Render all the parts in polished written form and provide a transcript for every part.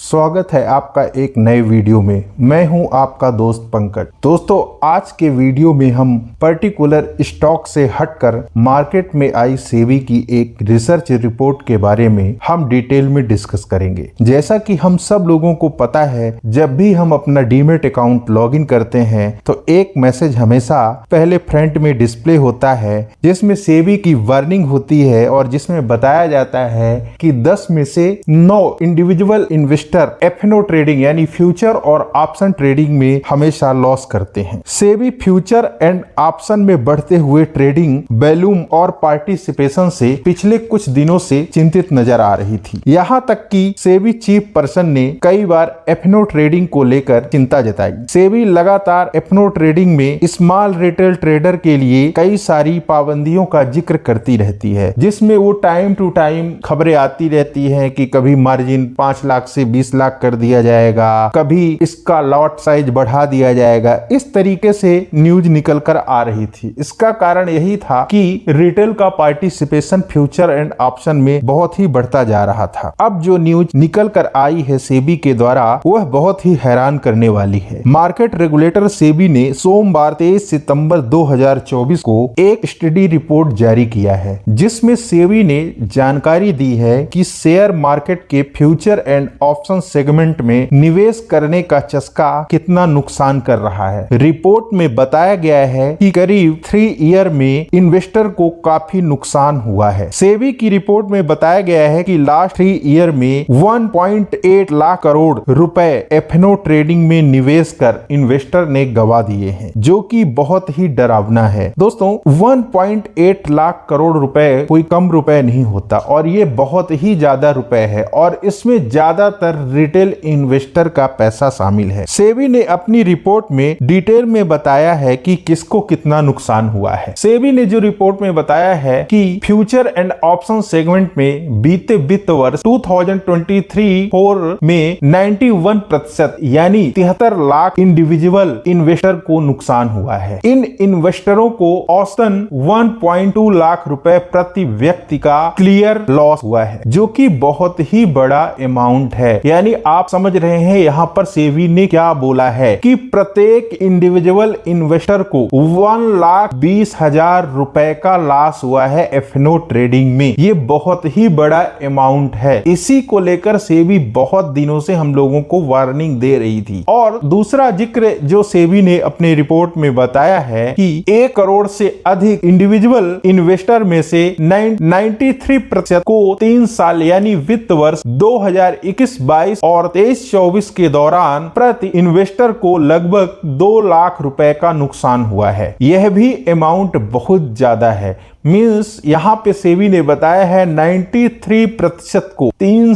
स्वागत है आपका एक नए वीडियो में। मैं हूं आपका दोस्त पंकज। दोस्तों, आज के वीडियो में हम पर्टिकुलर स्टॉक से हटकर मार्केट में आई सेबी की एक रिसर्च रिपोर्ट के बारे में हम डिटेल में डिस्कस करेंगे। जैसा कि हम सब लोगों को पता है, जब भी हम अपना डीमेट अकाउंट लॉगिन करते हैं तो एक मैसेज हमेशा पहले फ्रंट में डिस्प्ले होता है जिसमें सेबी की वार्निंग होती है और जिसमें बताया जाता है कि 10 में से 9 इंडिविजुअल इन्वेस्टर एफएनओ ट्रेडिंग यानी फ्यूचर और ऑप्शन ट्रेडिंग में हमेशा लॉस करते हैं। सेबी फ्यूचर एंड ऑप्शन में बढ़ते हुए ट्रेडिंग वॉल्यूम और पार्टिसिपेशन से पिछले कुछ दिनों से चिंतित नजर आ रही थी। यहाँ तक कि सेबी चीफ पर्सन ने कई बार एफएनओ ट्रेडिंग को लेकर चिंता जताई। सेबी लगातार एफएनओ ट्रेडिंग में स्मॉल रिटेल ट्रेडर के लिए कई सारी पाबंदियों का जिक्र करती रहती है, जिसमें वो टाइम टू टाइम खबरें आती रहती हैं कि कभी मार्जिन 5 लाख से 20 लाख कर दिया जाएगा, कभी इसका लॉट साइज बढ़ा दिया जाएगा। इस तरीके से न्यूज निकल कर आ रही थी। इसका कारण यही था कि रिटेल का पार्टिसिपेशन फ्यूचर एंड ऑप्शन में बहुत ही बढ़ता जा रहा था। अब जो न्यूज निकल कर आई है सेबी के द्वारा, वह बहुत ही हैरान करने वाली है। मार्केट रेगुलेटर सेबी ने सोमवार 23 सितंबर 2024 को एक स्टडी रिपोर्ट जारी किया है, जिसमें सेबी ने जानकारी दी है कि शेयर मार्केट के फ्यूचर एंड ऑप्शन सेगमेंट में निवेश करने का चस्का कितना नुकसान कर रहा है। रिपोर्ट में बताया गया है कि करीब 3 ईयर में इन्वेस्टर को काफी नुकसान हुआ है। सेबी की रिपोर्ट में बताया गया है कि लास्ट 3 ईयर में 1.8 लाख करोड़ रुपए एफएनओ ट्रेडिंग में निवेश कर इन्वेस्टर ने गवा दिए हैं, जो कि बहुत ही डरावना है। दोस्तों, 1.8 लाख करोड़ रुपए कोई कम रुपए नहीं होता और ये बहुत ही ज्यादा रुपए है और इसमें ज्यादातर रिटेल इन्वेस्टर का पैसा शामिल है। सेबी ने अपनी रिपोर्ट में डिटेल में बताया है कि किसको कितना नुकसान हुआ है। सेबी ने जो रिपोर्ट में बताया है कि फ्यूचर एंड ऑप्शन सेगमेंट में बीते वित्त वर्ष 2023-4 में 91% यानी 73 लाख इंडिविजुअल इन्वेस्टर को नुकसान हुआ है। इन इन्वेस्टरों को औसतन 1.2 लाख रुपए प्रति व्यक्ति का क्लियर लॉस हुआ है, जो कि बहुत ही बड़ा अमाउंट है। यानी आप समझ रहे हैं यहाँ पर सेबी ने क्या बोला है कि प्रत्येक इंडिविजुअल इन्वेस्टर को 1,20,000 रुपए का लॉस हुआ है एफएनओ ट्रेडिंग में। ये बहुत ही बड़ा अमाउंट है। इसी को लेकर सेबी बहुत दिनों से हम लोगों को वार्निंग दे रही थी। और दूसरा जिक्र जो सेबी ने अपनी रिपोर्ट में बताया है कि 1 करोड़ से अधिक इंडिविजुअल इन्वेस्टर में से 93% को 3 साल यानी वित्त वर्ष 2021-22 और 23-24 के दौरान प्रति इन्वेस्टर को लगभग 2 लाख रुपए का नुकसान हुआ है। यह भी अमाउंट बहुत ज्यादा है। मीन्स यहाँ पे सेबी ने बताया है 93% को 3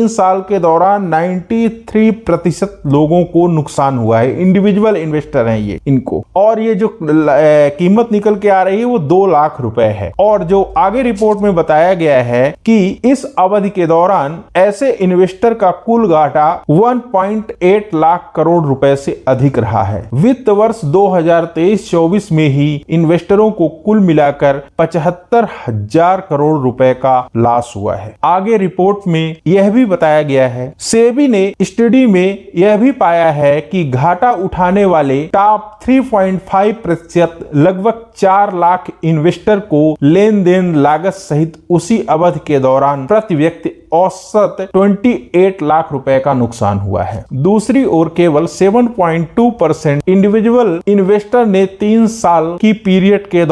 साल के दौरान 93% लोगों को नुकसान हुआ है। इंडिविजुअल इन्वेस्टर हैं ये इनको, और ये जो कीमत निकल के आ रही है वो 2 लाख रुपए है। और जो आगे रिपोर्ट में बताया गया है कि इस अवधि के दौरान ऐसे इन्वेस्टर का कुल घाटा 1.8 लाख करोड़ रुपए से अधिक रहा है। वित्त वर्ष 2023-24 में ही इन्वेस्टरों को कुल मिलाकर 75,000 करोड़ रुपए का लॉस हुआ है। आगे रिपोर्ट में यह भी बताया गया है, सेबी ने स्टडी में यह भी पाया है कि घाटा उठाने वाले टॉप 3.5% लगभग 4 लाख इन्वेस्टर को लेन देन लागत सहित उसी अवधि के दौरान प्रति व्यक्ति औसत 28 लाख रुपए का नुकसान हुआ है। दूसरी ओर केवल 7.2% इंडिविजुअल इन्वेस्टर ने 3 साल की पीरियड के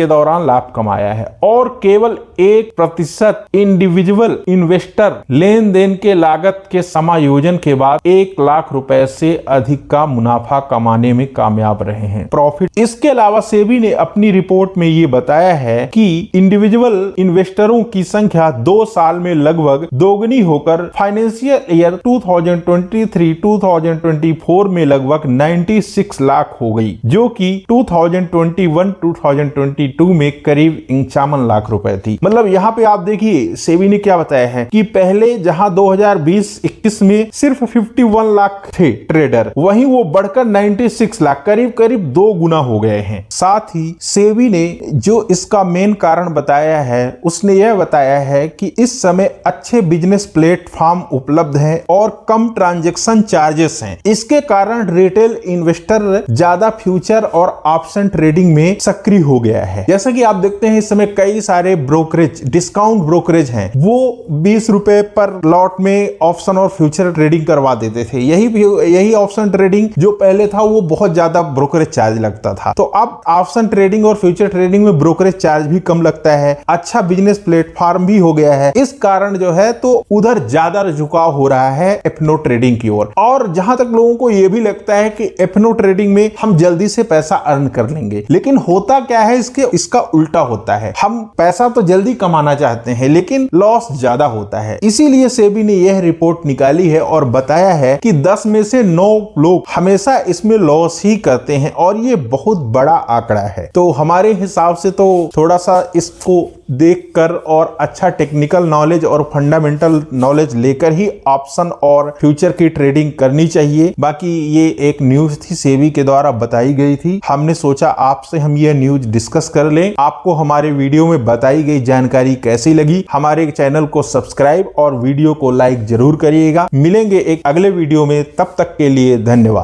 दौरान लाभ कमाया है और केवल 1% इंडिविजुअल इन्वेस्टर लेन देन के लागत के समायोजन के बाद 1 लाख रुपए से अधिक का मुनाफा कमाने में कामयाब रहे हैं, प्रॉफिट। इसके अलावा सेबी ने अपनी रिपोर्ट में ये बताया है कि इंडिविजुअल इन्वेस्टरों की संख्या 2 साल में लगभग दोगुनी होकर फाइनेंशियल ईयर 2023-2024 में लगभग 96 लाख हो गई, जो कि 2021-2022 2022 में करीब 51 लाख रुपए थी। मतलब यहाँ पे आप देखिए सेबी ने क्या बताया है कि पहले जहां 2020-21 में सिर्फ 51 लाख थे ट्रेडर, वहीं वो बढ़कर 96 लाख करीब करीब 2 गुना हो गए हैं। साथ ही सेबी ने जो इसका मेन कारण बताया है, उसने यह बताया है कि इस समय अच्छे बिजनेस प्लेटफॉर्म उपलब्ध हैं और कम ट्रांजैक्शन चार्जेस हैं। इसके कारण रिटेल इन्वेस्टर ज्यादा फ्यूचर और ऑप्शन ट्रेडिंग में सक्रिय हो गया है। जैसा कि आप देखते हैं इस समय कई सारे ब्रोकरेज, डिस्काउंट ब्रोकरेज हैं, वो 20 रुपए पर लॉट में ऑप्शन और फ्यूचर ट्रेडिंग करवा देते थे। यही ऑप्शन ट्रेडिंग जो पहले था वो बहुत ज्यादा ब्रोकरेज चार्ज लगता था। तो अब ऑप्शन ट्रेडिंग और फ्यूचर ट्रेडिंग में ब्रोकरेज चार्ज भी कम लगता है, अच्छा बिजनेस प्लेटफॉर्म भी हो गया है। इस कारण जो है तो उधर ज्यादा झुकाव हो रहा है एफनो ट्रेडिंग की ओर। और जहां तक लोगों को यह भी लगता है कि एफनो ट्रेडिंग में हम जल्दी से पैसा अर्न कर लेंगे, लेकिन होता क्या है इसका उल्टा होता है। हम पैसा तो जल्दी कमाना चाहते हैं लेकिन लॉस ज्यादा होता है। इसीलिए सेबी ने यह रिपोर्ट निकाली है और बताया है कि 10 में से 9 लोग हमेशा इसमें लॉस ही करते हैं और ये बहुत बड़ा आंकड़ा है। तो हमारे हिसाब से तो थोड़ा सा इसको देखकर और अच्छा टेक्निकल नॉलेज और फंडामेंटल नॉलेज लेकर ही ऑप्शन और फ्यूचर की ट्रेडिंग करनी चाहिए। बाकी ये एक न्यूज थी, सेबी के द्वारा बताई गई थी। हमने सोचा आपसे हम ये न्यूज डिस्कस कर लें। आपको हमारे वीडियो में बताई गई जानकारी कैसी लगी? हमारे चैनल को सब्सक्राइब और वीडियो को लाइक जरूर करिएगा। मिलेंगे एक अगले वीडियो में, तब तक के लिए धन्यवाद।